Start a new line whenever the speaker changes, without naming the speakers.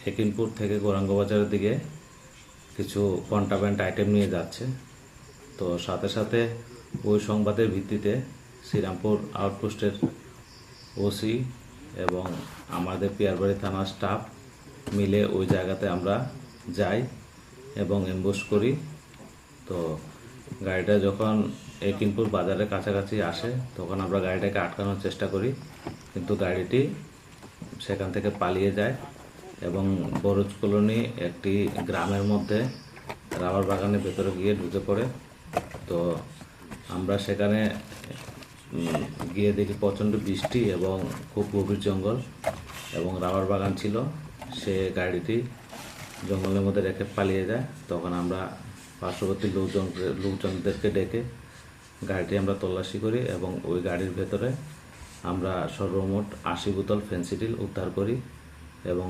একিনপুর থেকে গৌরাঙ্গ বাজারের দিকে কিছু কন্ট্রাব্যান্ড আইটেম নিয়ে যাচ্ছে। তো সাথে সাথে ওই সংবাদের ভিত্তিতে শ্রীরামপুর আউটপোস্টের ওসি এবং আমাদের পিয়ারবাড়ি থানার স্টাফ মিলে ওই জায়গাতে আমরা যাই এবং অ্যাম্বুশ করি। তো গাড়িটা যখন একিনপুর বাজারের কাছাকাছি আসে তখন আমরা গাড়িটাকে আটকানোর চেষ্টা করি, কিন্তু গাড়িটি সেখান থেকে পালিয়ে যায় এবং বরজ কলোনি একটি গ্রামের মধ্যে রাবার বাগানের ভেতরে গিয়ে ঢুকে পড়ে। তো আমরা সেখানে গিয়ে দেখি প্রচণ্ড বৃষ্টি এবং খুব গভীর জঙ্গল এবং রাবার বাগান ছিল। সে গাড়িটি জঙ্গলের মধ্যে রেখে পালিয়ে যায়। তখন আমরা পার্শ্ববর্তী লোকজনদেরকে ডেকে গাড়িটি আমরা তল্লাশি করি এবং ওই গাড়ির ভেতরে আমরা সর্বমোট 80 বোতল ফেন্সিডিল উদ্ধার করি এবং